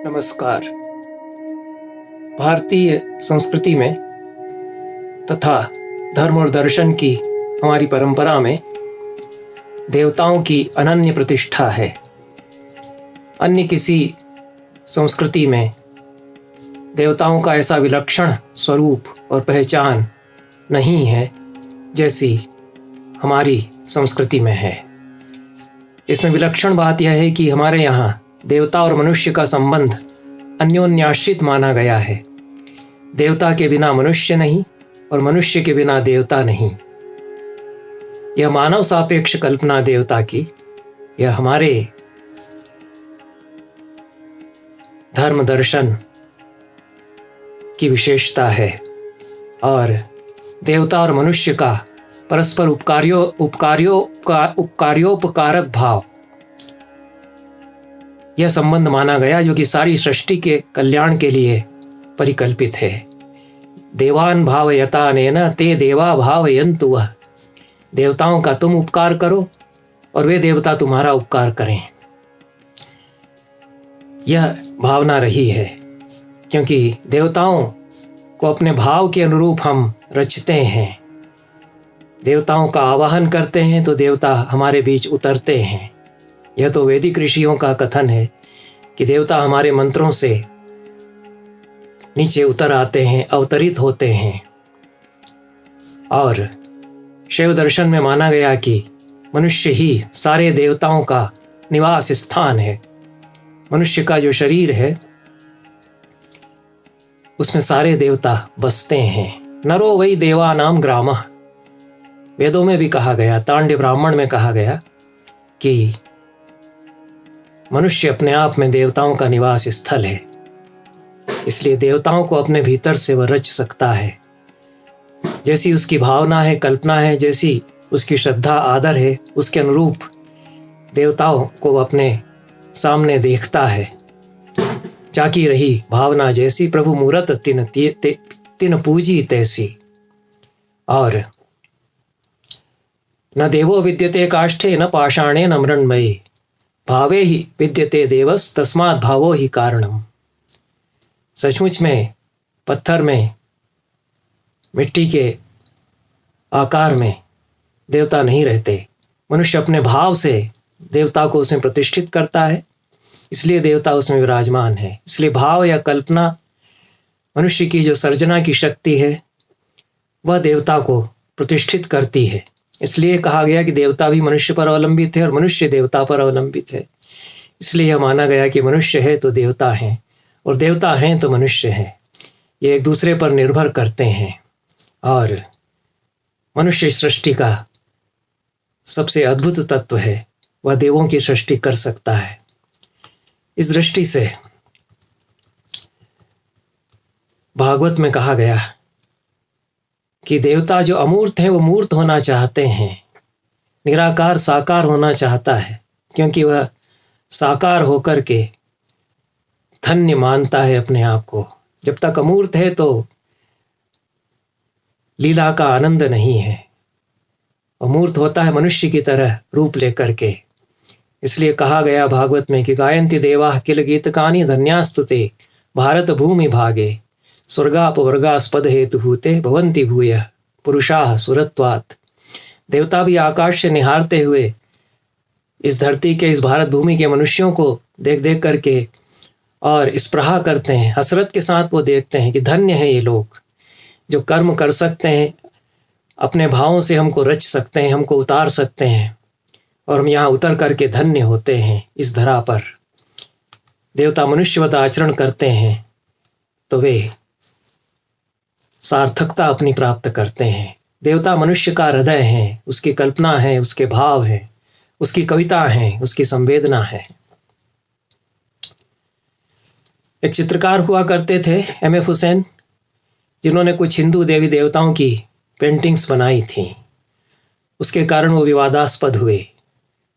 नमस्कार। भारतीय संस्कृति में तथा धर्म और दर्शन की हमारी परंपरा में देवताओं की अनन्य प्रतिष्ठा है। अन्य किसी संस्कृति में देवताओं का ऐसा विलक्षण स्वरूप और पहचान नहीं है जैसी हमारी संस्कृति में है। इसमें विलक्षण बात यह है कि हमारे यहाँ देवता और मनुष्य का संबंध अन्योन्याश्रित माना गया है। देवता के बिना मनुष्य नहीं और मनुष्य के बिना देवता नहीं। यह मानव सापेक्ष कल्पना देवता की, यह हमारे धर्म दर्शन की विशेषता है। और देवता और मनुष्य का परस्पर उपकार्योपकारक भाव, यह संबंध माना गया जो कि सारी सृष्टि के कल्याण के लिए परिकल्पित है। देवान भावयतानेन ते देवा भावयन्तु वः। देवताओं का तुम उपकार करो और वे देवता तुम्हारा उपकार करें। यह भावना रही है क्योंकि देवताओं को अपने भाव के अनुरूप हम रचते हैं। देवताओं का आवाहन करते हैं तो देवता हमारे बीच उतरते हैं। यह तो वैदिक ऋषियों का कथन है कि देवता हमारे मंत्रों से नीचे उतर आते हैं, अवतरित होते हैं। और शैव दर्शन में माना गया कि मनुष्य ही सारे देवताओं का निवास स्थान है। मनुष्य का जो शरीर है उसमें सारे देवता बसते हैं। नरो वै देवानाम ग्रामः। वेदों में भी कहा गया, तांड्य ब्राह्मण में कहा गया कि मनुष्य अपने आप में देवताओं का निवास स्थल है। इसलिए देवताओं को अपने भीतर से वह रच सकता है। जैसी उसकी भावना है, कल्पना है, जैसी उसकी श्रद्धा आदर है, उसके अनुरूप देवताओं को वह अपने सामने देखता है। जाकी रही भावना जैसी, प्रभु मूरत तिन पूजी तैसी। और न देवो विद्यते काष्ठे न पाषाणे न मृण्मये भावे ही विद्यते देवस तस्मात् भावो ही कारणम। सचमुच में पत्थर में, मिट्टी के आकार में देवता नहीं रहते। मनुष्य अपने भाव से देवता को उसमें प्रतिष्ठित करता है, इसलिए देवता उसमें विराजमान है। इसलिए भाव या कल्पना, मनुष्य की जो सर्जना की शक्ति है, वह देवता को प्रतिष्ठित करती है। इसलिए कहा गया कि देवता भी मनुष्य पर अवलंबित है और मनुष्य देवता पर अवलंबित है। इसलिए यह माना गया कि मनुष्य है तो देवता हैं और देवता हैं तो मनुष्य हैं। ये एक दूसरे पर निर्भर करते हैं। और मनुष्य सृष्टि का सबसे अद्भुत तत्व है, वह देवों की सृष्टि कर सकता है। इस दृष्टि से भागवत में कहा गया कि देवता जो अमूर्त हैं वो मूर्त होना चाहते हैं। निराकार साकार होना चाहता है क्योंकि वह साकार होकर के धन्य मानता है अपने आप को। जब तक अमूर्त है तो लीला का आनंद नहीं है। अमूर्त होता है मनुष्य की तरह रूप लेकर के। इसलिए कहा गया भागवत में कि गायन्ति देवाः किल गीतकानि धन्यास्तुते भारत भूमि भागे स्वर्गापवर्गास्पद हेतुभूते भवन्ति भूयः पुरुषाः सुरत्वात्। देवता भी आकाश से निहारते हुए इस धरती के, इस भारत भूमि के मनुष्यों को देख देख करके और स्पृहा करते हैं। हसरत के साथ वो देखते हैं कि धन्य है ये लोग जो कर्म कर सकते हैं, अपने भावों से हमको रच सकते हैं, हमको उतार सकते हैं और हम यहाँ उतर करके धन्य होते हैं। इस धरा पर देवता मनुष्यवत आचरण करते हैं तो वे सार्थकता अपनी प्राप्त करते हैं। देवता मनुष्य का हृदय है, उसकी कल्पना है, उसके भाव है, उसकी कविता है, उसकी संवेदना है। एक चित्रकार हुआ करते थे M.F. हुसैन, जिन्होंने कुछ हिंदू देवी देवताओं की पेंटिंग्स बनाई थी। उसके कारण वो विवादास्पद हुए।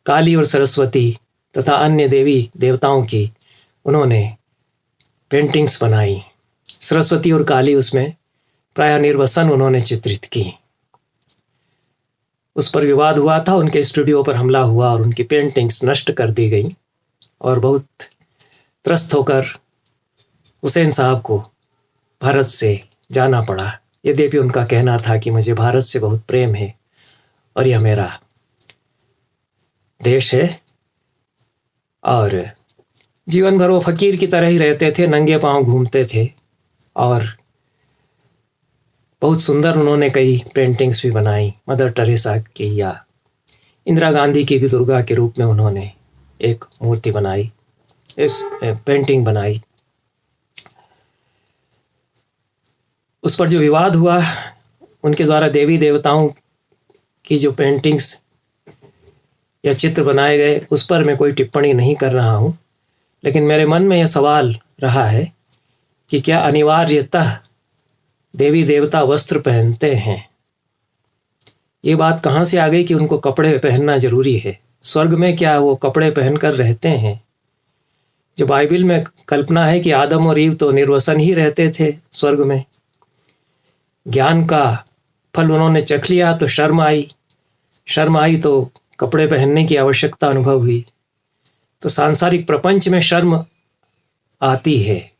काली और सरस्वती तथा अन्य देवी देवताओं की उन्होंने पेंटिंग्स बनाई। सरस्वती और काली उसमें प्रायः निर्वसन उन्होंने चित्रित की। उस पर विवाद हुआ था, उनके स्टूडियो पर हमला हुआ और उनकी पेंटिंग्स नष्ट कर दी गई और बहुत त्रस्त होकर हुसैन साहब को भारत से जाना पड़ा। यद्यपि उनका कहना था कि मुझे भारत से बहुत प्रेम है और यह मेरा देश है, और जीवन भर वो फकीर की तरह ही रहते थे, नंगे पांव घूमते थे। और बहुत सुंदर उन्होंने कई पेंटिंग्स भी बनाई, मदर टेरेसा की या इंदिरा गांधी की भी दुर्गा के रूप में उन्होंने एक मूर्ति बनाई, इस पेंटिंग बनाई। उस पर जो विवाद हुआ, उनके द्वारा देवी देवताओं की जो पेंटिंग्स या चित्र बनाए गए, उस पर मैं कोई टिप्पणी नहीं कर रहा हूँ। लेकिन मेरे मन में यह सवाल रहा है कि क्या अनिवार्यतः देवी देवता वस्त्र पहनते हैं? ये बात कहाँ से आ गई कि उनको कपड़े पहनना जरूरी है? स्वर्ग में क्या वो कपड़े पहनकर रहते हैं? जो बाइबल में कल्पना है कि आदम और ईव तो निर्वसन ही रहते थे स्वर्ग में। ज्ञान का फल उन्होंने चख लिया तो शर्म आई तो कपड़े पहनने की आवश्यकता अनुभव हुई। तो सांसारिक प्रपंच में शर्म आती है,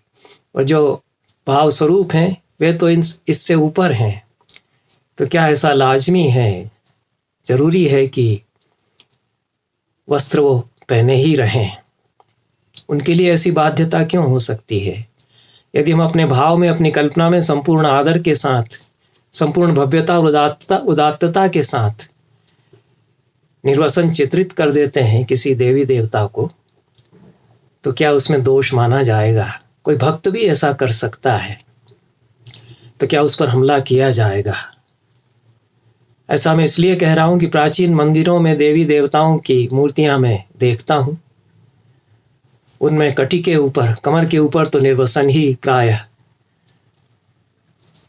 और जो भाव स्वरूप हैं वे तो इससे ऊपर हैं। तो क्या ऐसा लाजमी है, जरूरी है कि वस्त्र वो पहने ही रहें? उनके लिए ऐसी बाध्यता क्यों हो सकती है? यदि हम अपने भाव में, अपनी कल्पना में संपूर्ण आदर के साथ, संपूर्ण भव्यता और उदात्तता के साथ निर्वसन चित्रित कर देते हैं किसी देवी देवता को, तो क्या उसमें दोष माना जाएगा? कोई भक्त भी ऐसा कर सकता है, तो क्या उस पर हमला किया जाएगा? ऐसा मैं इसलिए कह रहा हूं कि प्राचीन मंदिरों में देवी देवताओं की मूर्तियां मैं देखता हूं, उनमें कटी के ऊपर, कमर के ऊपर तो निर्वसन ही प्रायः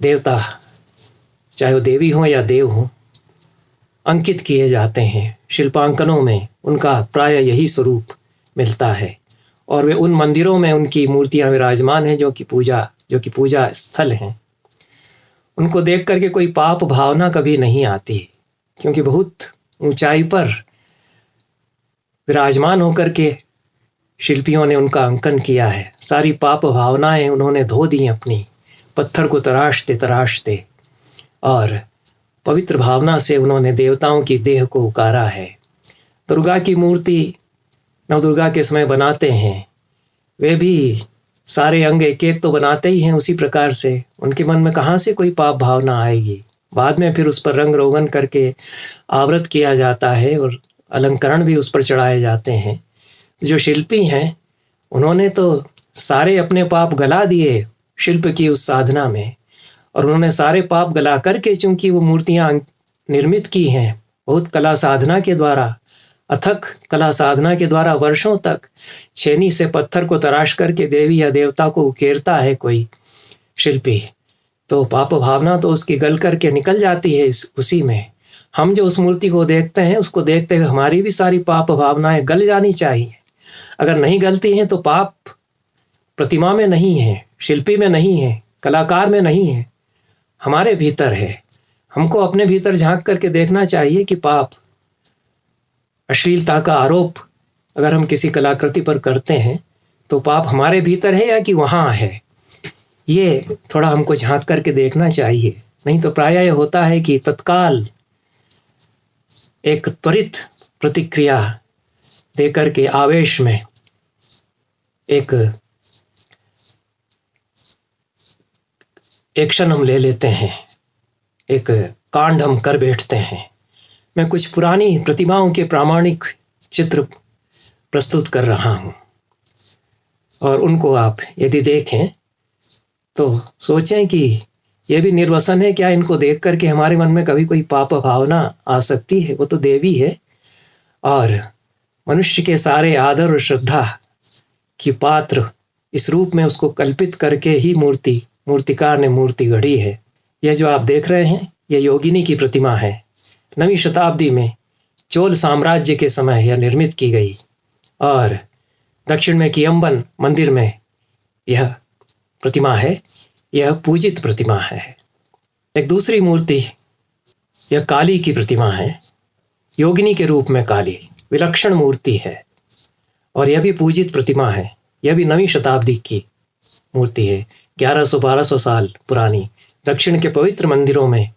देवता, चाहे वो देवी हो या देव हो, अंकित किए जाते हैं। शिल्पांकनों में उनका प्रायः यही स्वरूप मिलता है, और वे उन मंदिरों में उनकी मूर्तियां विराजमान हैं जो कि पूजा स्थल हैं। उनको देख करके कोई पाप भावना कभी नहीं आती, क्योंकि बहुत ऊंचाई पर विराजमान होकर के शिल्पियों ने उनका अंकन किया है। सारी पाप भावनाएं उन्होंने धो दी अपनी, पत्थर को तराशते, और पवित्र भावना से उन्होंने देवताओं की देह को उकारा है। दुर्गा की मूर्ति नवदुर्गा के समय बनाते हैं, वे भी सारे अंग एक एक तो बनाते ही हैं। उसी प्रकार से उनके मन में कहाँ से कोई पाप भावना आएगी? बाद में फिर उस पर रंग रोगन करके आवृत किया जाता है, और अलंकरण भी उस पर चढ़ाए जाते हैं। जो शिल्पी हैं उन्होंने तो सारे अपने पाप गला दिए शिल्प की उस साधना में, और उन्होंने सारे पाप गला करके, चूंकि वो मूर्तियां निर्मित की हैं बहुत कला साधना के द्वारा, अथक कला साधना के द्वारा, वर्षों तक छेनी से पत्थर को तराश करके देवी या देवता को उकेरता है कोई शिल्पी, तो पाप भावना तो उसकी गल करके निकल जाती है उसी में। हम जो उस मूर्ति को देखते हैं, उसको देखते हुए हमारी भी सारी पाप भावनाएं गल जानी चाहिए। अगर नहीं गलती हैं तो पाप प्रतिमा में नहीं है, शिल्पी में नहीं है, कलाकार में नहीं है, हमारे भीतर है। हमको अपने भीतर झांक करके देखना चाहिए कि पाप, अश्लीलता का आरोप अगर हम किसी कलाकृति पर करते हैं तो पाप हमारे भीतर है या कि वहाँ है, ये थोड़ा हमको झांक करके देखना चाहिए। नहीं तो प्रायः यह होता है कि तत्काल एक त्वरित प्रतिक्रिया देकर के आवेश में एक एक्शन हम ले लेते हैं, एक कांड हम कर बैठते हैं। मैं कुछ पुरानी प्रतिमाओं के प्रामाणिक चित्र प्रस्तुत कर रहा हूं, और उनको आप यदि देखें तो सोचें कि यह भी निर्वसन है क्या? इनको देख करके हमारे मन में कभी कोई पाप भावना आ सकती है? वो तो देवी है, और मनुष्य के सारे आदर और श्रद्धा की पात्र इस रूप में उसको कल्पित करके ही मूर्तिकार ने मूर्ति गढ़ी है। यह जो आप देख रहे हैं, यह योगिनी की प्रतिमा है। 9वीं शताब्दी में चोल साम्राज्य के समय यह निर्मित की गई, और दक्षिण में कियम्बन मंदिर में यह प्रतिमा है। यह पूजित प्रतिमा है। एक दूसरी मूर्ति, यह काली की प्रतिमा है, योगिनी के रूप में काली, विलक्षण मूर्ति है, और यह भी पूजित प्रतिमा है। यह भी 9वीं शताब्दी की मूर्ति है। 1100-1200 साल पुरानी दक्षिण के पवित्र मंदिरों में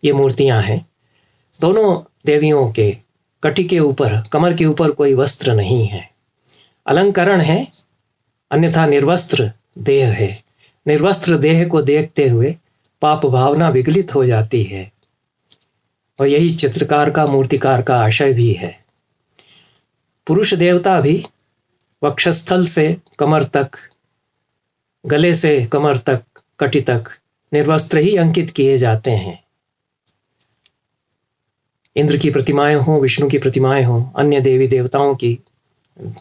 ये मूर्तियां हैं। दोनों देवियों के कटी के ऊपर, कमर के ऊपर कोई वस्त्र नहीं है, अलंकरण है, अन्यथा निर्वस्त्र देह है। निर्वस्त्र देह को देखते हुए पाप भावना विगलित हो जाती है, और यही चित्रकार का, मूर्तिकार का आशय भी है। पुरुष देवता भी वक्षस्थल से कमर तक, गले से कमर तक, कटी तक निर्वस्त्र ही अंकित किए जाते हैं। इंद्र की प्रतिमाएं हों, विष्णु की प्रतिमाएं हों, अन्य देवी देवताओं की,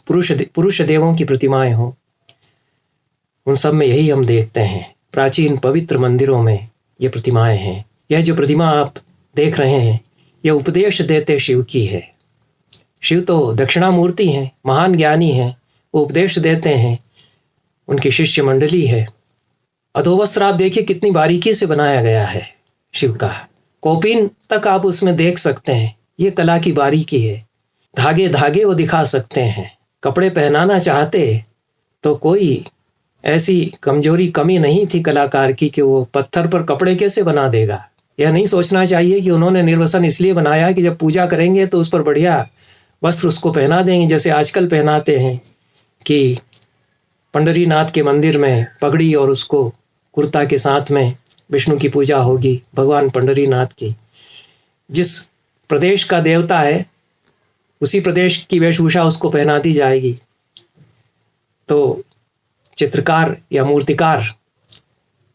पुरुष देवों की प्रतिमाएं हों, उन सब में यही हम देखते हैं। प्राचीन पवित्र मंदिरों में ये प्रतिमाएं हैं। यह जो प्रतिमा आप देख रहे हैं, यह उपदेश देते शिव की है। शिव तो दक्षिणामूर्ति हैं, महान ज्ञानी हैं, वो उपदेश देते हैं, उनकी शिष्य मंडली है। अधोवस्त्र आप देखिए कितनी बारीकी से बनाया गया है शिव का, कौपीन तक आप उसमें देख सकते हैं। ये कला की बारीकी है। धागे धागे वो दिखा सकते हैं। कपड़े पहनाना चाहते तो कोई ऐसी कमी नहीं थी कलाकार की कि वो पत्थर पर कपड़े कैसे बना देगा। यह नहीं सोचना चाहिए कि उन्होंने निर्वसन इसलिए बनाया कि जब पूजा करेंगे तो उस पर बढ़िया वस्त्र उसको पहना देंगे, जैसे आजकल पहनाते हैं कि पंढरीनाथ के मंदिर में पगड़ी और उसको कुर्ता के साथ में विष्णु की पूजा होगी, भगवान पंढरीनाथ की। जिस प्रदेश का देवता है उसी प्रदेश की वेशभूषा उसको पहना दी जाएगी। तो चित्रकार या मूर्तिकार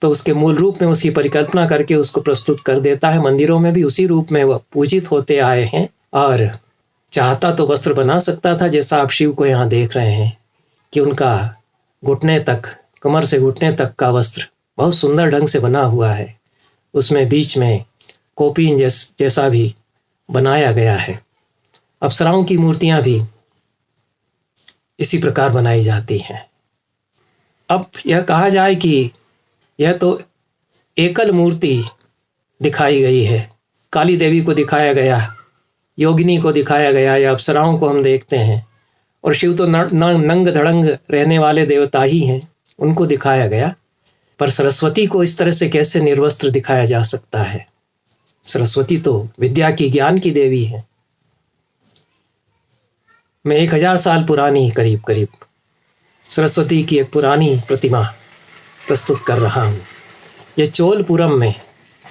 तो उसके मूल रूप में उसकी परिकल्पना करके उसको प्रस्तुत कर देता है। मंदिरों में भी उसी रूप में वह पूजित होते आए हैं, और चाहता तो वस्त्र बना सकता था, जैसा आप शिव को यहाँ देख रहे हैं कि उनका घुटने तक, कमर से घुटने तक का वस्त्र बहुत सुंदर ढंग से बना हुआ है। उसमें बीच में कौपीन जैसा भी बनाया गया है। अप्सराओं की मूर्तियां भी इसी प्रकार बनाई जाती हैं। अब यह कहा जाए कि यह तो एकल मूर्ति दिखाई गई है। काली देवी को दिखाया गया, योगिनी को दिखाया गया, या अप्सराओं को हम देखते हैं, और शिव तो नंग धड़ंग रहने वाले देवता ही हैं, उनको दिखाया गया। पर सरस्वती को इस तरह से कैसे निर्वस्त्र दिखाया जा सकता है? सरस्वती तो विद्या की, ज्ञान की देवी है। मैं 1000 साल पुरानी करीब सरस्वती की एक पुरानी प्रतिमा प्रस्तुत कर रहा हूँ। ये चोलपुरम में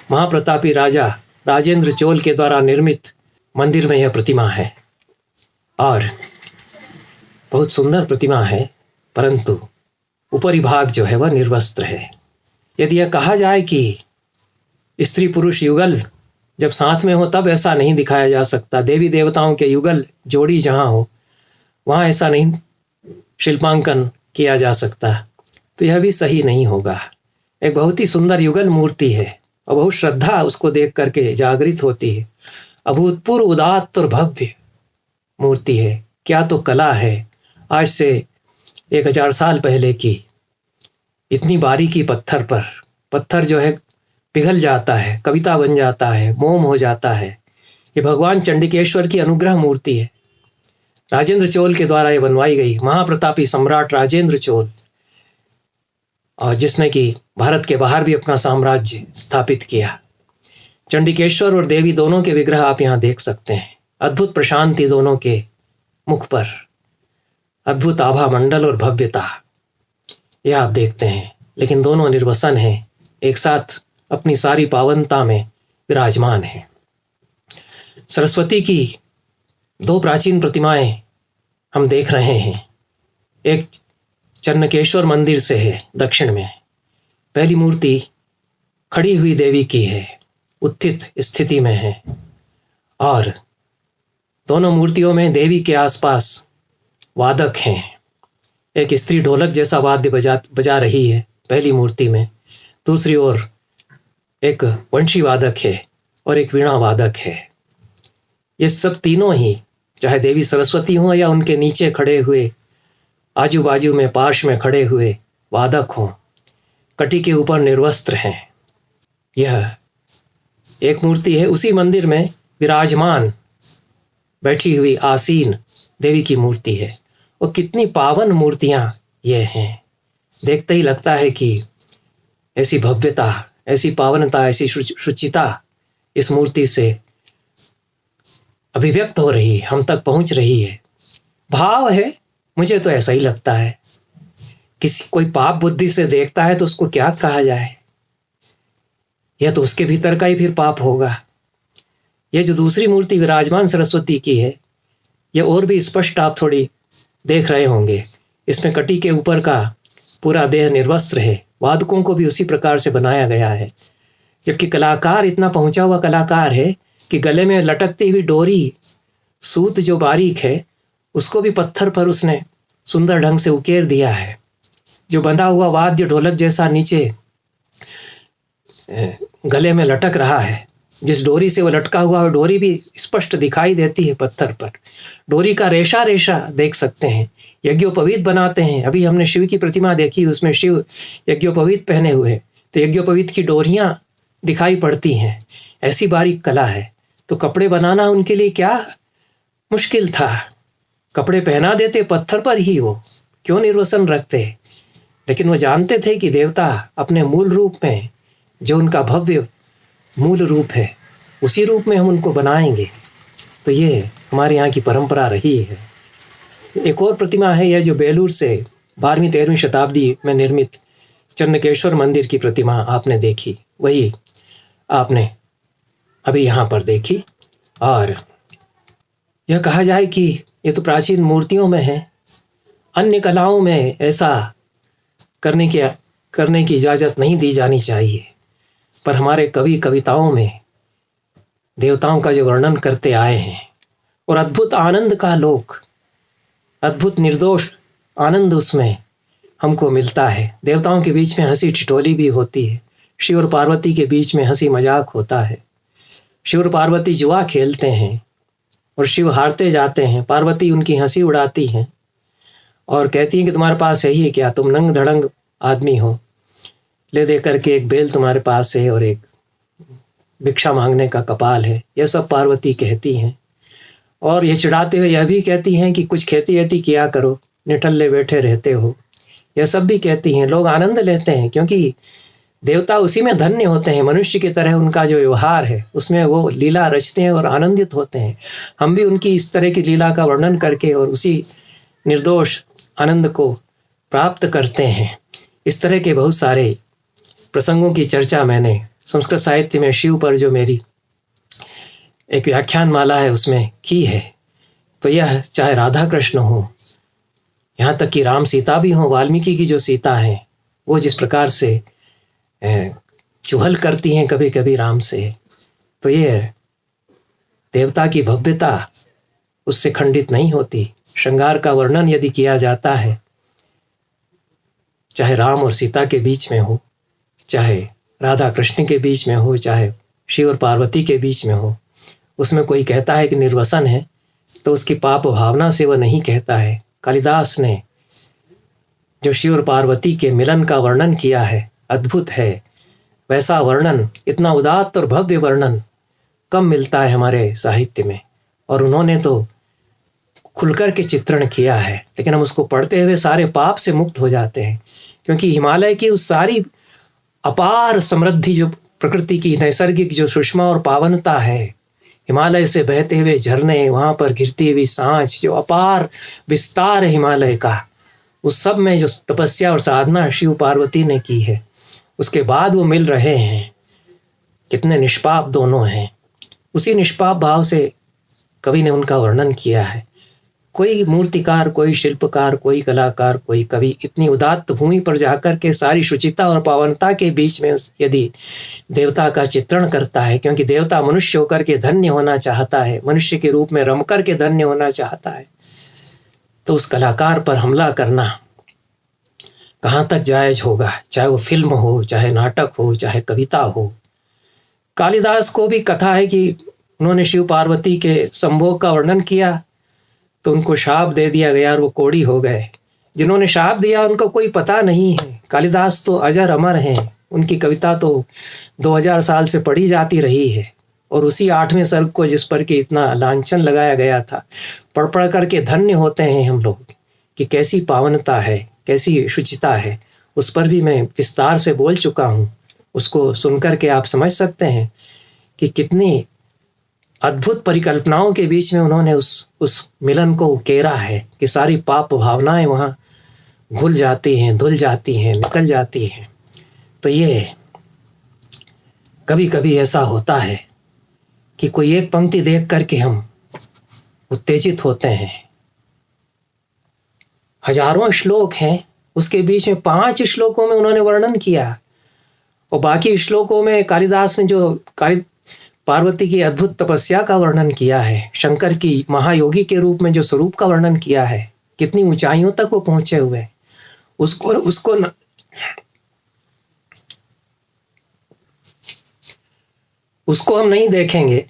महाप्रतापी राजा राजेंद्र चोल के द्वारा निर्मित मंदिर में यह प्रतिमा है, और बहुत सुंदर प्रतिमा है, परंतु ऊपरी भाग जो है वह निर्वस्त्र है। यदि यह कहा जाए कि स्त्री पुरुष युगल जब साथ में हो तब ऐसा नहीं दिखाया जा सकता, देवी देवताओं के युगल जोड़ी जहाँ हो वहाँ ऐसा नहीं शिल्पांकन किया जा सकता, तो यह भी सही नहीं होगा। एक बहुत ही सुंदर युगल मूर्ति है, और बहुत श्रद्धा उसको देख करके जागृत होती है। अभूतपूर्व उदात्त और भव्य मूर्ति है। क्या तो कला है। आज से 1000 साल पहले की इतनी बारीकी पत्थर जो है पिघल जाता है, कविता बन जाता है, मोम हो जाता है। ये भगवान चंडिकेश्वर की अनुग्रह मूर्ति है। राजेंद्र चोल के द्वारा ये बनवाई गई, महाप्रतापी सम्राट राजेंद्र चोल, और जिसने कि भारत के बाहर भी अपना साम्राज्य स्थापित किया। चंडिकेश्वर और देवी दोनों के विग्रह आप यहाँ देख सकते हैं। अद्भुत प्रशांति दोनों के मुख पर, अद्भुत आभा मंडल और भव्यता, यह आप देखते हैं। लेकिन दोनों निर्वसन हैं, एक साथ अपनी सारी पावनता में विराजमान हैं। सरस्वती की 2 प्राचीन प्रतिमाएं हम देख रहे हैं। एक चन्नकेश्वर मंदिर से है दक्षिण में। पहली मूर्ति खड़ी हुई देवी की है, उत्थित स्थिति में है, और दोनों मूर्तियों में देवी के आसपास वादक हैं। एक स्त्री ढोलक जैसा वाद्य बजा रही है पहली मूर्ति में, दूसरी ओर एक वंशी वादक है और एक वीणा वादक है। ये सब तीनों ही, चाहे देवी सरस्वती हो या उनके नीचे खड़े हुए, आजू बाजू में पार्श्व में खड़े हुए वादक हों, कटी के ऊपर निर्वस्त्र हैं। यह एक मूर्ति है। उसी मंदिर में विराजमान बैठी हुई आसीन देवी की मूर्ति है। और कितनी पावन मूर्तियां ये हैं। देखते ही लगता है कि ऐसी भव्यता, ऐसी पावनता, ऐसी शुचिता इस मूर्ति से अभिव्यक्त हो रही है, हम तक पहुंच रही है। भाव है, मुझे तो ऐसा ही लगता है। कोई पाप बुद्धि से देखता है तो उसको क्या कहा जाए, यह तो उसके भीतर का ही फिर पाप होगा। यह जो दूसरी मूर्ति विराजमान सरस्वती की है, यह और भी स्पष्ट आप थोड़ी देख रहे होंगे। इसमें कटी के ऊपर का पूरा देह निर्वस्त्र है, वादकों को भी उसी प्रकार से बनाया गया है। जबकि कलाकार इतना पहुंचा हुआ कलाकार है कि गले में लटकती हुई डोरी, सूत जो बारीक है, उसको भी पत्थर पर उसने सुंदर ढंग से उकेर दिया है। जो बंधा हुआ वाद्य ढोलक जैसा नीचे गले में लटक रहा है, जिस डोरी से वो लटका हुआ है, डोरी भी स्पष्ट दिखाई देती है पत्थर पर। डोरी का रेशा रेशा देख सकते हैं। यज्ञोपवीत बनाते हैं, अभी हमने शिव की प्रतिमा देखी, उसमें शिव यज्ञोपवीत पहने हुए, तो यज्ञोपवीत की डोरियां दिखाई पड़ती हैं। ऐसी बारीक कला है। तो कपड़े बनाना उनके लिए क्या मुश्किल था, कपड़े पहना देते पत्थर पर ही, वो क्यों निर्वसन रखते। लेकिन वो जानते थे कि देवता अपने मूल रूप में, जो उनका भव्य मूल रूप है, उसी रूप में हम उनको बनाएंगे। तो ये हमारे यहाँ की परंपरा रही है। एक और प्रतिमा है, यह जो बेलूर से 12वीं-13वीं शताब्दी में निर्मित चन्नकेश्वर मंदिर की प्रतिमा आपने देखी, वही आपने अभी यहाँ पर देखी। और यह कहा जाए कि ये तो प्राचीन मूर्तियों में है, अन्य कलाओं में ऐसा करने की इजाज़त नहीं दी जानी चाहिए। पर हमारे कवि कविताओं में देवताओं का जो वर्णन करते आए हैं, और अद्भुत आनंद का लोक, अद्भुत निर्दोष आनंद उसमें हमको मिलता है। देवताओं के बीच में हंसी ठिठोली भी होती है, शिव और पार्वती के बीच में हंसी मजाक होता है। शिव और पार्वती जुआ खेलते हैं और शिव हारते जाते हैं, पार्वती उनकी हंसी उड़ाती हैं और कहती हैं कि तुम्हारे पास है ही क्या, तुम नंग धड़ंग आदमी हो, ले दे करके एक बेल तुम्हारे पास है और एक भिक्षा मांगने का कपाल है। यह सब पार्वती कहती हैं। और ये चिढ़ाते हुए यह भी कहती हैं कि कुछ खेती वेती किया करो, निठल्ले बैठे रहते हो। यह सब भी कहती हैं। लोग आनंद लेते हैं क्योंकि देवता उसी में धन्य होते हैं। मनुष्य की तरह उनका जो व्यवहार है उसमें वो लीला रचते हैं और आनंदित होते हैं। हम भी उनकी इस तरह की लीला का वर्णन करके और उसी निर्दोष आनंद को प्राप्त करते हैं। इस तरह के बहुत सारे प्रसंगों की चर्चा मैंने संस्कृत साहित्य में शिव पर जो मेरी एक व्याख्यान माला है उसमें की है। तो यह चाहे राधा कृष्ण हो, यहाँ तक कि राम सीता भी हो, वाल्मीकि की जो सीता हैं वो जिस प्रकार से चुहल करती हैं कभी कभी राम से, तो ये देवता की भव्यता उससे खंडित नहीं होती। श्रृंगार का वर्णन यदि किया जाता है, चाहे राम और सीता के बीच में हो, चाहे राधा कृष्ण के बीच में हो, चाहे शिव और पार्वती के बीच में हो, उसमें कोई कहता है कि निर्वसन है तो उसकी पाप भावना से वह नहीं कहता है। कालिदास ने जो शिव और पार्वती के मिलन का वर्णन किया है, अद्भुत है। वैसा वर्णन, इतना उदात्त और भव्य वर्णन कम मिलता है हमारे साहित्य में। और उन्होंने तो खुलकर के चित्रण किया है, लेकिन हम उसको पढ़ते हुए सारे पाप से मुक्त हो जाते हैं। क्योंकि हिमालय की उस सारी अपार समृद्धि, जो प्रकृति की नैसर्गिक जो सुषमा और पावनता है, हिमालय से बहते हुए झरने, वहाँ पर गिरती हुई सांझ, जो अपार विस्तार है हिमालय का, उस सब में जो तपस्या और साधना शिव पार्वती ने की है, उसके बाद वो मिल रहे हैं। कितने निष्पाप दोनों हैं। उसी निष्पाप भाव से कवि ने उनका वर्णन किया है। कोई मूर्तिकार, कोई शिल्पकार, कोई कलाकार, कोई कवि इतनी उदात्त भूमि पर जाकर के सारी शुचिता और पावनता के बीच में यदि देवता का चित्रण करता है, क्योंकि देवता मनुष्य होकर के धन्य होना चाहता है, मनुष्य के रूप में रम कर के धन्य होना चाहता है, तो उस कलाकार पर हमला करना कहाँ तक जायज होगा? चाहे वो फिल्म हो, चाहे नाटक हो, चाहे कविता हो। कालिदास को भी कथा है कि उन्होंने शिव पार्वती के संभोग का वर्णन किया तो उनको शाप दे दिया गया और वो कोढ़ी हो गए। जिन्होंने शाप दिया उनको कोई पता नहीं है। कालिदास तो अजर अमर हैं, उनकी कविता तो 2000 साल से पढ़ी जाती रही है। और उसी 8वें सर्ग को, जिस पर कि इतना लांछन लगाया गया था, पढ़ पढ़ करके धन्य होते हैं हम लोग कि कैसी पावनता है, कैसी शुचिता है। उस पर भी मैं विस्तार से बोल चुका हूँ। उसको सुनकर के आप समझ सकते हैं कि कितनी अद्भुत परिकल्पनाओं के बीच में उन्होंने उस मिलन को उकेरा है कि सारी पाप भावनाएं वहाँ घुल जाती हैं, धुल जाती हैं, निकल जाती हैं। तो ये कभी कभी ऐसा होता है कि कोई एक पंक्ति देख करके हम उत्तेजित होते हैं। हजारों श्लोक हैं, उसके बीच में 5 श्लोकों में उन्होंने वर्णन किया और बाकी श्लोकों में कालिदास ने जो पार्वती की अद्भुत तपस्या का वर्णन किया है, शंकर की महायोगी के रूप में जो स्वरूप का वर्णन किया है, कितनी ऊंचाइयों तक वो पहुंचे हुए, उसको हम नहीं देखेंगे।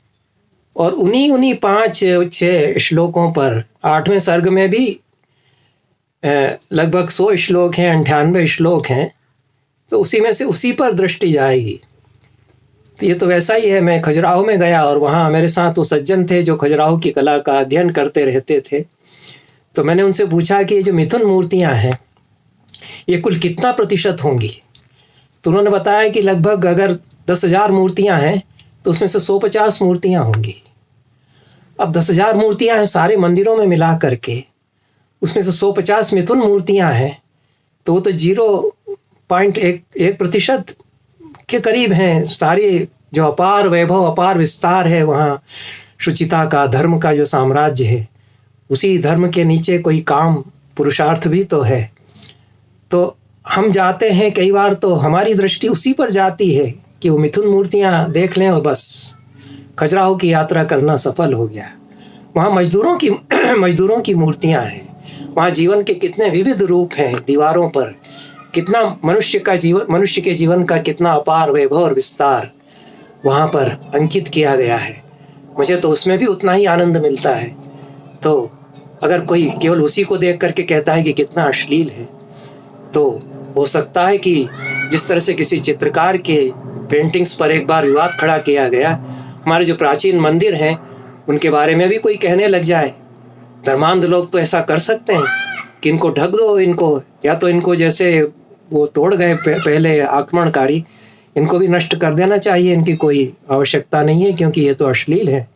और उन्हीं 5-6 श्लोकों पर 8वें सर्ग में भी लगभग 100 श्लोक हैं, 98 श्लोक हैं, तो उसी में से उसी पर दृष्टि जाएगी। तो ये तो वैसा ही है। मैं खजुराहो में गया और वहाँ मेरे साथ वो सज्जन थे जो खजुराहो की कला का अध्ययन करते रहते थे। तो मैंने उनसे पूछा कि ये जो मिथुन मूर्तियाँ हैं ये कुल कितना प्रतिशत होंगी? तो उन्होंने बताया कि लगभग अगर 10,000 मूर्तियाँ हैं तो उसमें से 150 मूर्तियाँ होंगी। अब 10,000 मूर्तियाँ हैं सारे मंदिरों में मिला करके, उसमें से 150 मिथुन मूर्तियाँ हैं, तो वो तो 0.1% के करीब हैं। सारे जो अपार वैभव, अपार विस्तार है वहाँ शुचिता का, धर्म का जो साम्राज्य है, उसी धर्म के नीचे कोई काम पुरुषार्थ भी तो है। तो हम जाते हैं कई बार तो हमारी दृष्टि उसी पर जाती है कि वो मिथुन मूर्तियाँ देख लें और बस खजुराहो की यात्रा करना सफल हो गया। वहाँ मजदूरों की मूर्तियाँ हैं, वहाँ जीवन के कितने विविध रूप हैं दीवारों पर, कितना मनुष्य के जीवन का कितना अपार वैभव और विस्तार वहाँ पर अंकित किया गया है। मुझे तो उसमें भी उतना ही आनंद मिलता है। तो अगर कोई केवल उसी को देख करके कहता है कि कितना अश्लील है, तो हो सकता है कि जिस तरह से किसी चित्रकार के पेंटिंग्स पर एक बार विवाद खड़ा किया गया, हमारे जो प्राचीन मंदिर हैं उनके बारे में भी कोई कहने लग जाए। धर्मांध लोग तो ऐसा कर सकते हैं कि इनको ढक दो, इनको या तो इनको जैसे वो तोड़ गए पहले आक्रमणकारी, इनको भी नष्ट कर देना चाहिए, इनकी कोई आवश्यकता नहीं है क्योंकि ये तो अश्लील है।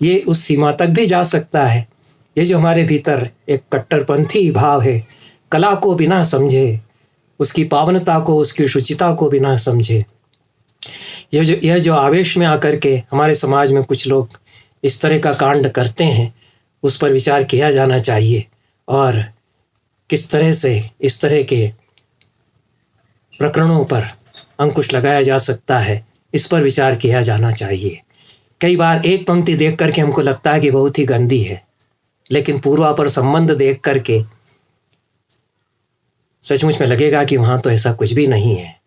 ये उस सीमा तक भी जा सकता है। ये जो हमारे भीतर एक कट्टरपंथी भाव है, कला को बिना समझे, उसकी पावनता को, उसकी शुचिता को बिना समझे, यह जो आवेश में आकर के हमारे समाज में कुछ लोग इस तरह का कांड करते हैं, उस पर विचार किया जाना चाहिए और किस तरह से इस तरह के प्रकरणों पर अंकुश लगाया जा सकता है, इस पर विचार किया जाना चाहिए। कई बार एक पंक्ति देख करके हमको लगता है कि बहुत ही गंदी है, लेकिन पूर्वापर संबंध देख करके सचमुच में लगेगा कि वहाँ तो ऐसा कुछ भी नहीं है।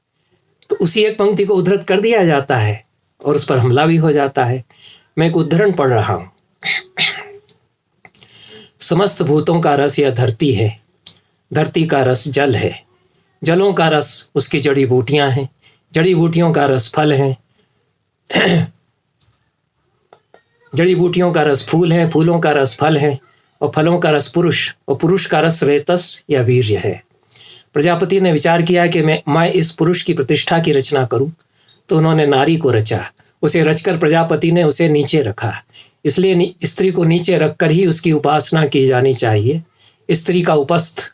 तो उसी एक पंक्ति को उद्धृत कर दिया जाता है और उस पर हमला भी हो जाता है। मैं एक उद्धरण पढ़ रहा हूँ। समस्त भूतों का रस यह धरती है, धरती का रस जल है, जलों का रस उसकी जड़ी बूटियां हैं, जड़ी बूटियों का रस फल है, जड़ी बूटियों का रस फूल है, फूलों का रस फल है और फलों का रस पुरुष और पुरुष का रस रेतस या वीर्य है। प्रजापति ने विचार किया कि मैं इस पुरुष की प्रतिष्ठा की रचना करूं, तो उन्होंने नारी को रचा। उसे रचकर प्रजापति ने उसे नीचे रखा, इसलिए स्त्री को नीचे रखकर ही उसकी उपासना की जानी चाहिए। स्त्री का उपस्थ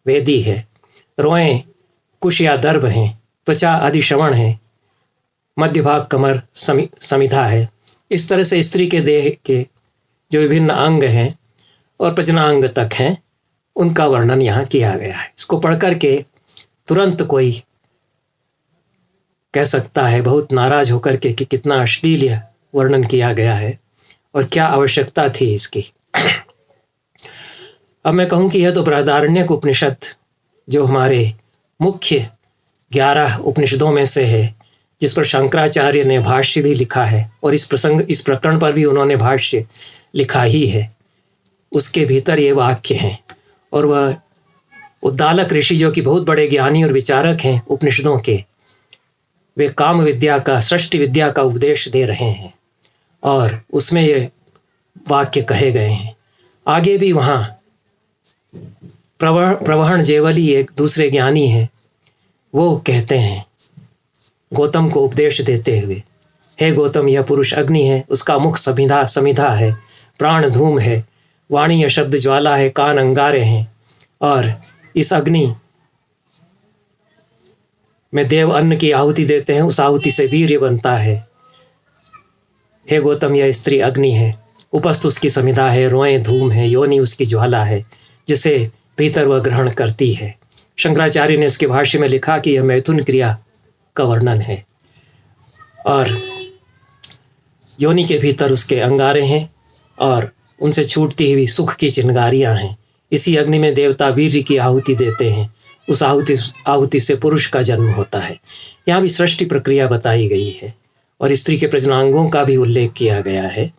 वेदी है, रोएं कुश या दर्भ हैं, त्वचा आदि श्रवण है, मध्य भाग कमर समिधा है। इस तरह से स्त्री के देह के जो विभिन्न अंग हैं और प्रजनांग तक हैं, उनका वर्णन यहाँ किया गया है। इसको पढ़कर के तुरंत कोई कह सकता है बहुत नाराज होकर के कि कितना अश्लील वर्णन किया गया है और क्या आवश्यकता थी इसकी। अब मैं कहूँ कि यह तो बृहदारण्यक उपनिषद जो हमारे मुख्य 11 उपनिषदों में से है, जिस पर शंकराचार्य ने भाष्य भी लिखा है और इस प्रकरण पर भी उन्होंने भाष्य लिखा ही है, उसके भीतर ये वाक्य हैं। और वह उद्दालक ऋषि जो कि बहुत बड़े ज्ञानी और विचारक हैं उपनिषदों के, वे काम विद्या का, सृष्टि विद्या का उपदेश दे रहे हैं और उसमें ये वाक्य कहे गए हैं। आगे भी वहाँ प्रवहण जेवली एक दूसरे ज्ञानी हैं, वो कहते हैं गौतम को उपदेश देते हुए, हे गौतम, यह पुरुष अग्नि है, उसका मुख समिधा है, प्राण धूम है, वाणी या शब्द ज्वाला है, कान अंगारे हैं, और इस अग्नि में देव अन्न की आहुति देते हैं, उस आहुति से वीर्य बनता है। हे गौतम, यह स्त्री अग्नि है, उपस्थ उसकी समिधा है, रोएं धूम है, योनि उसकी ज्वाला है, जिसे भीतर वह ग्रहण करती है। शंकराचार्य ने इसके भाष्य में लिखा कि यह मैथुन क्रिया का वर्णन है, और योनि के भीतर उसके अंगारे हैं और उनसे छूटती हुई सुख की चिंगारियां हैं। इसी अग्नि में देवता वीर्य की आहुति देते हैं, उस आहुति से पुरुष का जन्म होता है। यहाँ भी सृष्टि प्रक्रिया बताई गई है और स्त्री के प्रजनांगों का भी उल्लेख किया गया है,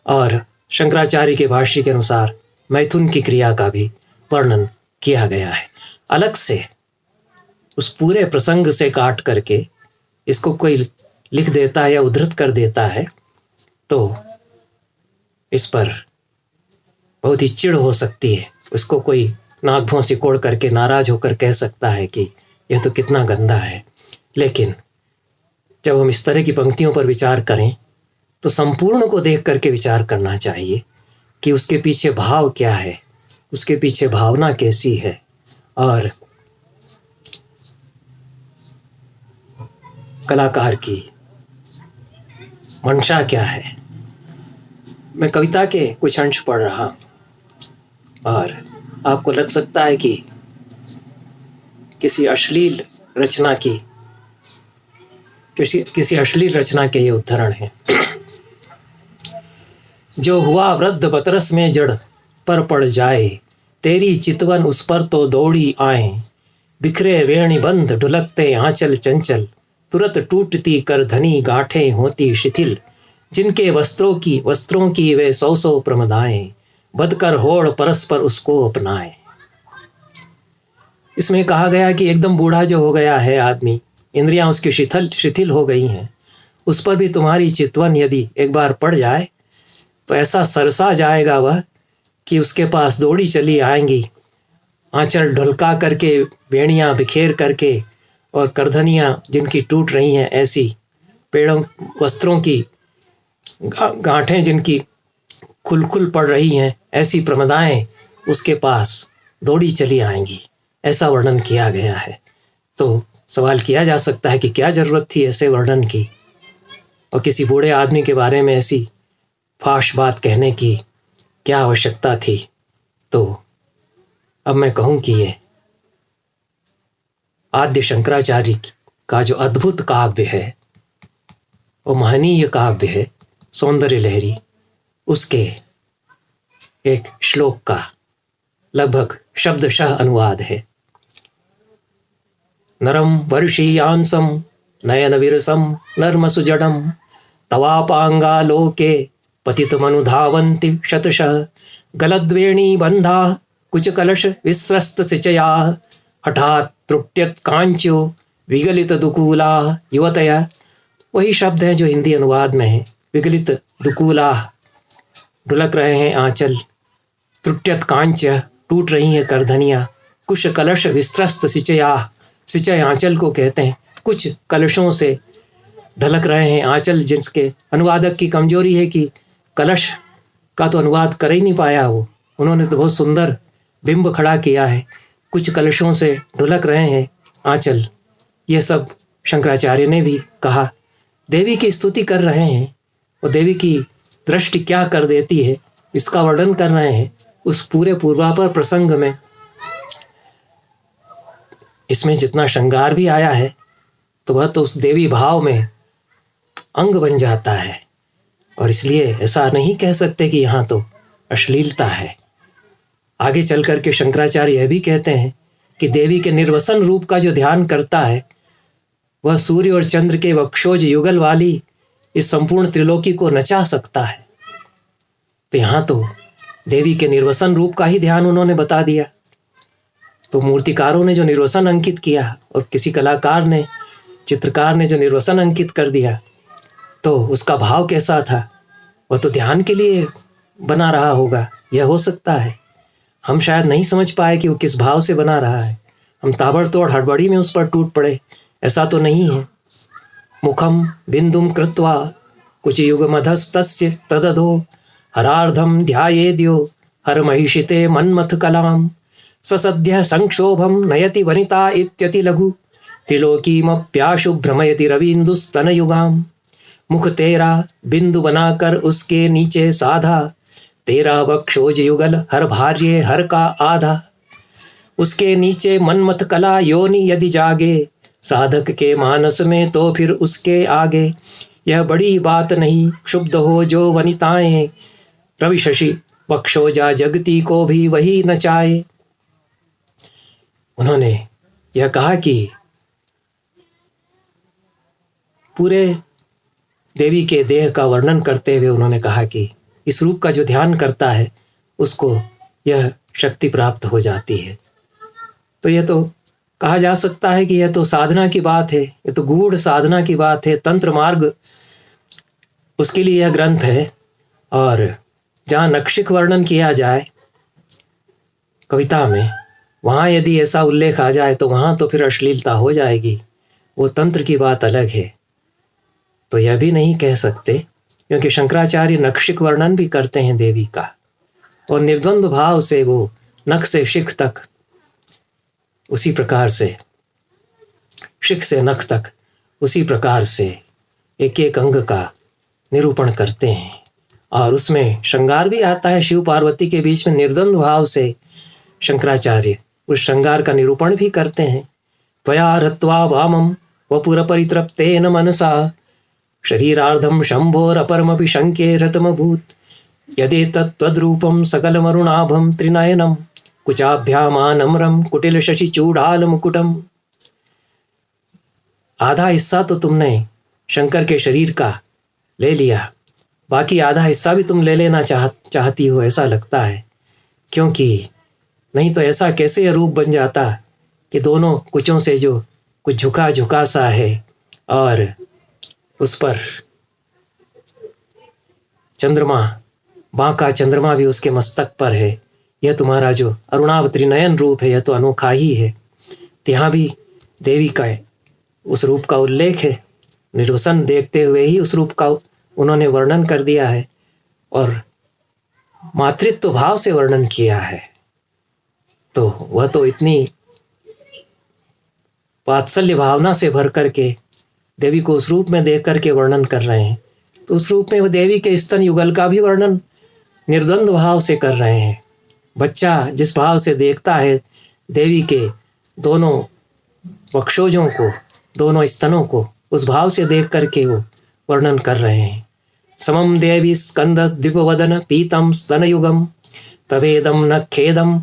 और शंकराचार्य के भाष्य के अनुसार मैथुन की क्रिया का भी वर्णन किया गया है। अलग से उस पूरे प्रसंग से काट करके इसको कोई लिख देता है या उद्धृत कर देता है तो इस पर बहुत ही चिढ़ हो सकती है। उसको कोई नाक भौं सिकोड़ करके नाराज होकर कह सकता है कि यह तो कितना गंदा है। लेकिन जब हम इस तरह की पंक्तियों पर विचार करें तो संपूर्ण को देख करके विचार करना चाहिए कि उसके पीछे भाव क्या है, उसके पीछे भावना कैसी है, और कलाकार की मंशा क्या है। मैं कविता के कुछ अंश पढ़ रहा और आपको लग सकता है कि किसी अश्लील रचना के ये उद्धरण है। जो हुआ वृद्ध बतरस में जड़ पर पड़ जाए, तेरी चितवन उस पर तो दौड़ी आए, बिखरे वेणी बंध ढुलकते आंचल चंचल, तुरंत टूटती कर धनी गांठें होती शिथिल, जिनके वस्त्रों की वे सौ प्रमदाएं, बदकर होड़ परस्पर उसको अपनाए। इसमें कहा गया कि एकदम बूढ़ा जो हो गया है आदमी, इंद्रियां उसकी शिथिल हो गई हैं, उस पर भी तुम्हारी चितवन यदि एक बार पड़ जाए तो ऐसा सरसा जाएगा वह कि उसके पास दौड़ी चली आएंगी, आंचल ढुलका करके, वेणियां बिखेर करके, और करधनियां जिनकी टूट रही हैं ऐसी, पेड़ों वस्त्रों की गांठें जिनकी खुल पड़ रही हैं ऐसी प्रमदाएं उसके पास दौड़ी चली आएंगी, ऐसा वर्णन किया गया है। तो सवाल किया जा सकता है कि क्या जरूरत थी ऐसे वर्णन की, और किसी बूढ़े आदमी के बारे में ऐसी फाश बात कहने की क्या आवश्यकता थी। तो अब मैं कहूं कि ये आद्य शंकराचार्य का जो अद्भुत काव्य है, वो महनीय काव्य है, सौंदर्य लहरी, उसके एक श्लोक का लगभग शब्दशः अनुवाद है। नरम वर्षीयांसम नयन विरसम नर्मसुजडम, तवापांगा लोके पतितमनुधावन्ति शतशः, गलद्वेणी बंधा कुच कलश विस्रस्त सिचया, हठात त्रुट्यत कांच्यो विगलित दुकूला युवतया। वही शब्द है जो हिंदी अनुवाद में है। विगलित दुकूला, ढुलक रहे हैं आंचल, त्रुट्यत कांच्य, टूट रही हैं करधनियाँ, कुश कलश विस्त्रस्त सिचया, सिचय आंचल को कहते हैं, कुछ कलशों से ढलक रहे हैं आंचल, जिसके अनुवादक की कमजोरी है कि कलश का तो अनुवाद कर ही नहीं पाया वो, उन्होंने तो बहुत सुंदर बिंब खड़ा किया है। कुछ कलशों से ढुलक रहे हैं आंचल, यह सब शंकराचार्य ने भी कहा। देवी की स्तुति कर रहे हैं और देवी की दृष्टि क्या कर देती है इसका वर्णन कर रहे हैं उस पूरे पूर्वापर प्रसंग में। इसमें जितना श्रृंगार भी आया है तो वह तो उस देवी भाव में अंग बन जाता है, और इसलिए ऐसा नहीं कह सकते कि यहाँ तो अश्लीलता है। आगे चल करके शंकराचार्य यह भी कहते हैं कि देवी के निर्वसन रूप का जो ध्यान करता है वह सूर्य और चंद्र के वक्षोज युगल वाली इस संपूर्ण त्रिलोकी को नचा सकता है। तो यहाँ तो देवी के निर्वसन रूप का ही ध्यान उन्होंने बता दिया। तो मूर्तिकारों ने जो निर्वसन अंकित किया और किसी कलाकार ने, चित्रकार ने जो निर्वसन अंकित कर दिया, तो उसका भाव कैसा था, वह तो ध्यान के लिए बना रहा होगा, यह हो सकता है। हम शायद नहीं समझ पाए कि वो किस भाव से बना रहा है, हम ताबड़तोड़ हड़बड़ी में उस पर टूट पड़े, ऐसा तो नहीं है। मुखम बिंदुम कृत्वा कुचयुगमधस्तस्य तदधो हरार्धम ध्यायेद्यो हर महिषिते मन्मथ कलाम ससद्य संक्षोभम नयति वनिता इत्यति लघु त्रिलोकीमप्याशु भ्रमयति रवीन्दुस्तनयुगाम। मुख तेरा बिंदु बनाकर उसके नीचे साधा, तेरा वक्षोज युगल हर भार्ये हर का आधा। उसके नीचे मनमथ कला योनि यदि जागे, साधक के मानस में तो फिर उसके आगे। यह बड़ी बात नहीं क्षुब्ध हो जो वनिताएं, रवि शशि वक्षोजा जगती को भी वही नचाए। उन्होंने यह कहा कि पूरे देवी के देह का वर्णन करते हुए उन्होंने कहा कि इस रूप का जो ध्यान करता है उसको यह शक्ति प्राप्त हो जाती है। तो यह तो कहा जा सकता है कि यह तो साधना की बात है, यह तो गूढ़ साधना की बात है, तंत्र मार्ग उसके लिए यह ग्रंथ है। और जहाँ नक्षिक वर्णन किया जाए कविता में, वहाँ यदि ऐसा उल्लेख आ जाए तो वहाँ तो फिर अश्लीलता हो जाएगी, वो तंत्र की बात अलग है। तो यह भी नहीं कह सकते, क्योंकि शंकराचार्य नक्षिक वर्णन भी करते हैं देवी का, और निर्द्वंद्व भाव से वो नख से शिख तक, उसी प्रकार से शिख से नख तक उसी प्रकार से एक एक अंग का निरूपण करते हैं। और उसमें श्रृंगार भी आता है, शिव पार्वती के बीच में निर्द्वंद्व भाव से शंकराचार्य उस श्रृंगार का निरूपण भी करते हैं। त्वया रत्वा वामम वपुर परितृप्तेन मनसा शरीरार्धम शंभोरपरमपि शंके रतमभूत यदेतत्त्वद्रूपम सकलमरुणाभम त्रिनयनम कुचाभ्यामानम्रम कुटिल शशि चूड़ाल मुकुटम। आधा हिस्सा तो तुमने शंकर के शरीर का ले लिया, बाकी आधा हिस्सा भी तुम ले लेना चाहती हो, ऐसा लगता है। क्योंकि नहीं तो ऐसा कैसे रूप बन जाता कि दोनों कुचों से जो कुछ झुका झुका सा है और उस पर चंद्रमा, बांका चंद्रमा भी उसके मस्तक पर है। यह तुम्हारा जो अरुणावती नयन रूप है, यह तो अनोखा ही है। तो यहाँ भी देवी का उस रूप का उल्लेख है, निर्वसन देखते हुए ही उस रूप का उन्होंने वर्णन कर दिया है और मातृत्व भाव से वर्णन किया है। तो वह तो इतनी वात्सल्य भावना से भर करके देवी को उस रूप में देख करके वर्णन कर रहे हैं। तो उस रूप में वह देवी के स्तन युगल का भी वर्णन निर्द्वंद्व भाव से कर रहे हैं। बच्चा जिस भाव से देखता है देवी के दोनों वक्षोजों को, दोनों स्तनों को, उस भाव से देख करके वो वर्णन कर रहे हैं। समम देवी स्कंद द्विपवदन पीतम स्तनयुगम तवेदम न खेदम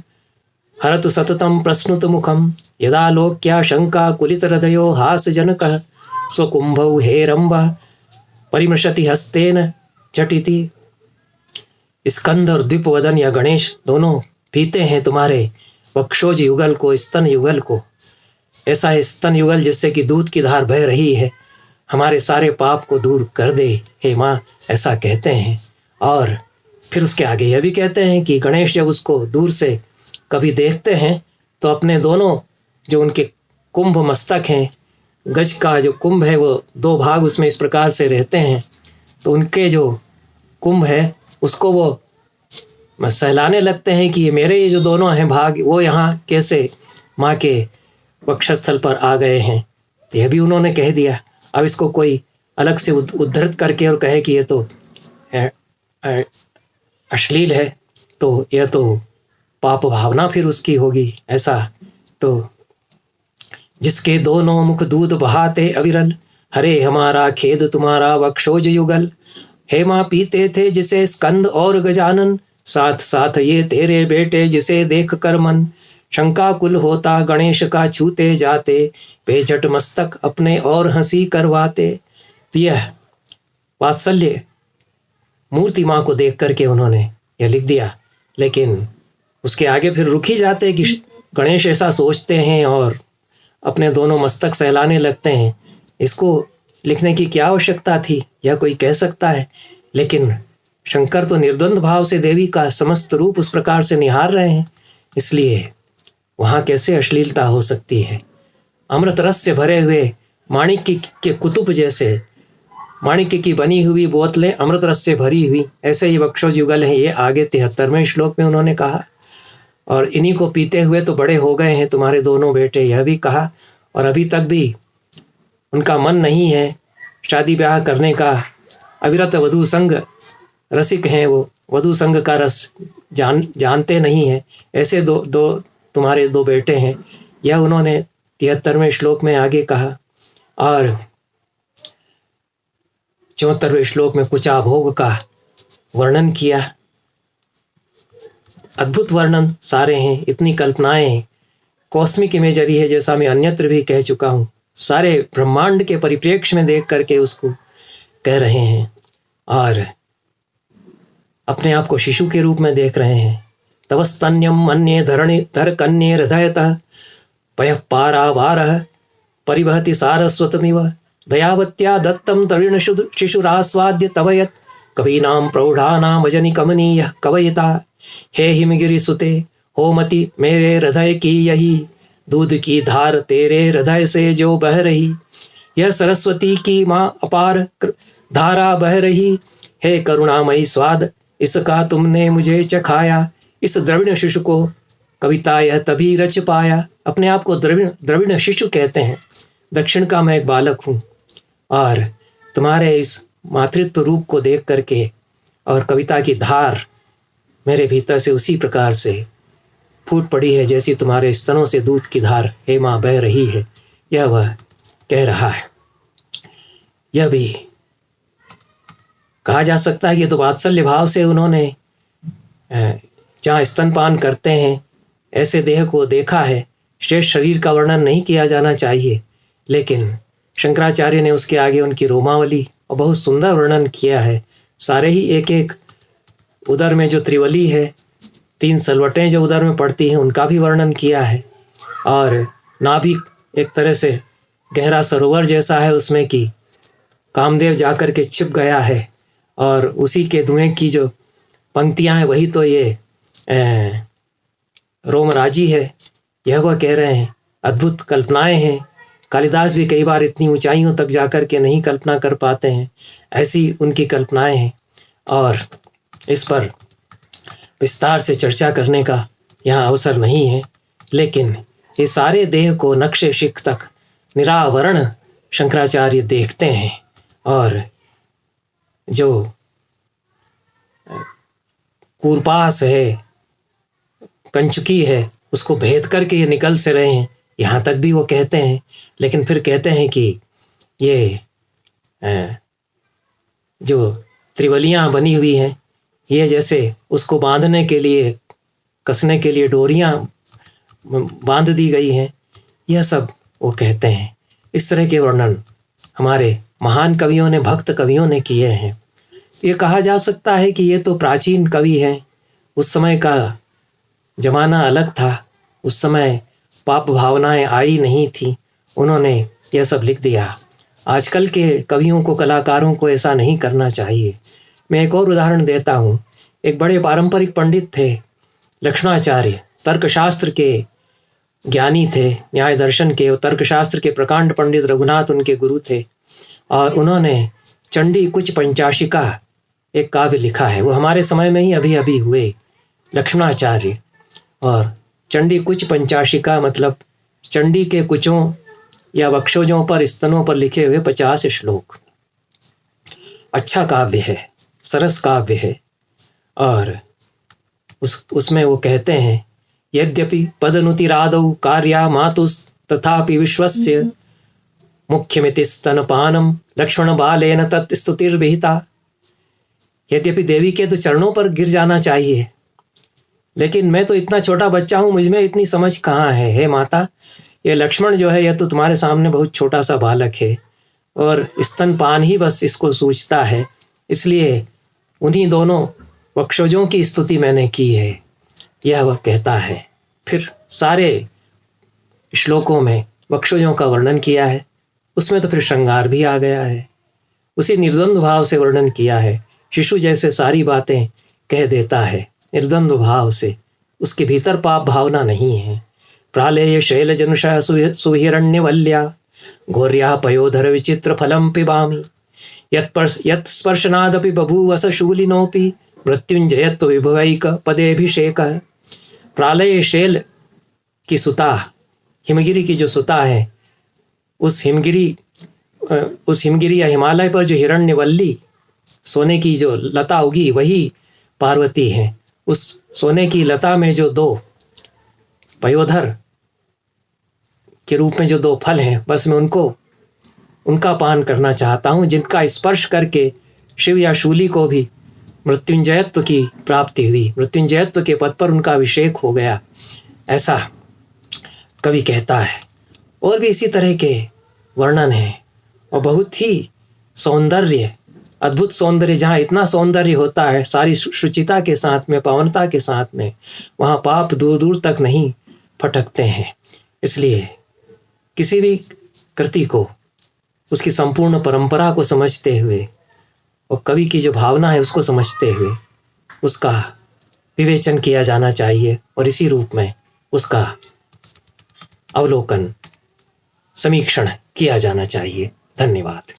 हरतु सततम प्रश्नुत मुखम यदा लोक्या शंका कुलित हृदयो हास जनक स्वकुंभौ हेरंब परिमृशति हस्तेन चटिति। स्कंद और द्विपवदन या गणेश दोनों पीते हैं तुम्हारे वक्षोज युगल को, स्तन युगल को। ऐसा है स्तन युगल जिससे कि दूध की धार बह रही है, हमारे सारे पाप को दूर कर दे हे माँ, ऐसा कहते हैं। और फिर उसके आगे यह भी कहते हैं कि गणेश जब उसको दूर से कभी देखते हैं तो अपने दोनों जो उनके कुंभ मस्तक हैं, गज का जो कुंभ है वो दो भाग उसमें इस प्रकार से रहते हैं, तो उनके जो कुंभ है उसको वो सहलाने लगते हैं कि ये मेरे ये जो दोनों हैं भाग, वो यहाँ कैसे माँ के वक्षस्थल पर आ गए हैं। तो यह भी उन्होंने कह दिया। अब इसको कोई अलग से उद्धृत करके और कहे कि ये तो अश्लील है, तो यह तो पाप भावना फिर उसकी होगी। ऐसा तो जिसके दोनों मुख दूध बहाते अविरल, हरे हमारा खेद तुम्हारा वक्षोज युगल। हे माँ पीते थे जिसे स्कंद और गजानन, साथ साथ ये तेरे बेटे जिसे देख कर मन शंकाकुल होता गणेश का छूते जाते, बेझट मस्तक अपने और हंसी करवाते। तो यह वात्सल्य मूर्ति माँ को देख करके उन्होंने यह लिख दिया, लेकिन उसके आगे फिर रुक ही जाते कि गणेश ऐसा सोचते हैं और अपने दोनों मस्तक सहलाने लगते हैं। इसको लिखने की क्या आवश्यकता थी, यह कोई कह सकता है। लेकिन शंकर तो निर्द्वंद्व भाव से देवी का समस्त रूप उस प्रकार से निहार रहे हैं, इसलिए वहाँ कैसे अश्लीलता हो सकती है। अमृत रस से भरे हुए माणिक्य के कुतुब जैसे, माणिक्य की बनी हुई बोतलें अमृत रस से भरी हुई, ऐसे ही वक्षोज युगल हैं। ये आगे 73वें श्लोक में उन्होंने कहा। और इन्हीं को पीते हुए तो बड़े हो गए हैं तुम्हारे दोनों बेटे, यह भी कहा। और अभी तक भी उनका मन नहीं है शादी ब्याह करने का। अविरत वधू संग रसिक हैं वो, वधू संग का रस जानते नहीं हैं। ऐसे दो तुम्हारे दो बेटे हैं, यह उन्होंने 73वें श्लोक में आगे कहा। और 74वें श्लोक में कुचा भोग का वर्णन किया। अद्भुत वर्णन सारे हैं, इतनी कल्पनाएं, कॉस्मिक इमेजरी है, जैसा मैं अन्यत्र भी कह चुका हूँ। सारे ब्रह्मांड के परिप्रेक्ष्य में देख करके उसको कह रहे हैं और अपने आप को शिशु के रूप में देख रहे हैं। तवस्तन्यम अन्ये धर कन्ये हृदयतः पयः पारावारः परिवहति सारस्वतमिव दयावत्या दत्तं तरुण शिशुरास्वाद्य तव यत् कवीनां प्रौढ़ानां भजनि कमनीयः कवयिता। हे हिमगिरि सुते होमति मेरे हृदय की यही, दूध की धार तेरे हृदय से जो बह रही, यह सरस्वती की माँ अपार धारा बह रही। हे करुणामयी स्वाद इसका तुमने मुझे चखाया, इस द्रविण शिशु को कविता यह तभी रच पाया। अपने आप को द्रविण शिशु कहते हैं। दक्षिण का मैं एक बालक हूँ और तुम्हारे इस मातृत्व रूप को देख करके और कविता की धार मेरे भीतर से उसी प्रकार से फूट पड़ी है जैसी तुम्हारे स्तनों से दूध की धार हे माँ बह रही है, यह वह कह रहा है। यह भी कहा जा सकता है कि तो वात्सल्य भाव से उन्होंने जहाँ स्तनपान करते हैं ऐसे देह को देखा है। श्रेष्ठ शरीर का वर्णन नहीं किया जाना चाहिए, लेकिन शंकराचार्य ने उसके आगे उनकी रोमावली और बहुत सुंदर वर्णन किया है। सारे ही एक एक उदर में जो त्रिवली है, 3 सलवटें जो उदर में पड़ती हैं, उनका भी वर्णन किया है। और नाभि एक तरह से गहरा सरोवर जैसा है, उसमें कि कामदेव जाकर के छिप गया है और उसी के धुएं की जो पंक्तियां हैं वही तो ये रोमराजी है, यह वह कह रहे हैं। अद्भुत कल्पनाएं हैं। कालिदास भी कई बार इतनी ऊंचाइयों तक जाकर के नहीं कल्पना कर पाते हैं, ऐसी उनकी कल्पनाएं हैं। और इस पर विस्तार से चर्चा करने का यहाँ अवसर नहीं है, लेकिन ये सारे देह को नक्शे शिख तक निरावरण शंकराचार्य देखते हैं और जो कूरपास है, कंचुकी है, उसको भेद करके ये निकल से रहे हैं, यहाँ तक भी वो कहते हैं। लेकिन फिर कहते हैं कि ये जो त्रिवलियाँ बनी हुई हैं, ये जैसे उसको बांधने के लिए, कसने के लिए डोरियाँ बांध दी गई हैं, यह सब वो कहते हैं। इस तरह के वर्णन हमारे महान कवियों ने, भक्त कवियों ने किए हैं। ये कहा जा सकता है कि ये तो प्राचीन कवि हैं, उस समय का जमाना अलग था, उस समय पाप भावनाएं आई नहीं थी, उन्होंने यह सब लिख दिया। आजकल के कवियों को, कलाकारों को ऐसा नहीं करना चाहिए। मैं एक और उदाहरण देता हूँ। एक बड़े पारंपरिक पंडित थे, लक्ष्मणाचार्य, तर्कशास्त्र के ज्ञानी थे, न्याय दर्शन के और तर्कशास्त्र के प्रकांड पंडित रघुनाथ उनके गुरु थे। और उन्होंने चंडी कुछ पंचाशिका एक काव्य लिखा है, वो हमारे समय में ही अभी अभी हुए, लक्ष्मणाचार्य। और चंडी कुछ पंचाशिका मतलब चंडी के कुचों या वक्षोजों पर, स्तनों पर लिखे हुए 50 श्लोक। अच्छा काव्य है, सरस काव्य है। और उसमें वो कहते हैं, यद्यपि पदनुतिरादौ कार्या मातुस् तथापि विश्वस्य मुख्यमिति स्तनपानम लक्ष्मण बालेन तत्स्तुतिर्विहिता। यद्यपि देवी के तो चरणों पर गिर जाना चाहिए, लेकिन मैं तो इतना छोटा बच्चा हूँ, मुझ में इतनी समझ कहाँ है। हे माता, ये लक्ष्मण जो है, यह तो तुम्हारे सामने बहुत छोटा सा बालक है और स्तनपान ही बस इसको सूझता है, इसलिए उन्हीं दोनों वक्षोजों की स्तुति मैंने की है, यह वह कहता है। फिर सारे श्लोकों में वक्षोजों का वर्णन किया है, उसमें तो फिर श्रृंगार भी आ गया है, उसी निर्द्वंद्व भाव से वर्णन किया है। शिशु जैसे सारी बातें कह देता है निर्द्वंद्व भाव से, उसके भीतर पाप भावना नहीं है। प्रालेय शैलजनुषः सुहिरण्यवल्या घोर्याः पयोधर विचित्र फलं पिबामि यत्स्पर्शनादपि बभूवस शूलिनोऽपि मृत्युंजयत्व विभवैक पदेभिषेकः। प्रालय शैल की सुता, हिमगिरी की जो सुता है, उस हिमगिरी या हिमालय पर जो हिरण्यवल्ली सोने की जो लता उगी वही पार्वती है। उस सोने की लता में जो दो पयोधर के रूप में जो दो फल हैं, बस मैं उनका पान करना चाहता हूँ, जिनका स्पर्श करके शिव या शूली को भी मृत्युंजयत्व की प्राप्ति हुई, मृत्युंजयत्व के पद पर उनका अभिषेक हो गया, ऐसा कवि कहता है। और भी इसी तरह के वर्णन है और बहुत ही सौंदर्य, अद्भुत सौंदर्य, जहाँ इतना सौंदर्य होता है सारी शुचिता के साथ में, पावनता के साथ में, वहाँ पाप दूर दूर तक नहीं फटकते हैं। इसलिए किसी भी कृति को उसकी संपूर्ण परंपरा को समझते हुए और कवि की जो भावना है उसको समझते हुए उसका विवेचन किया जाना चाहिए और इसी रूप में उसका अवलोकन, समीक्षण किया जाना चाहिए। धन्यवाद।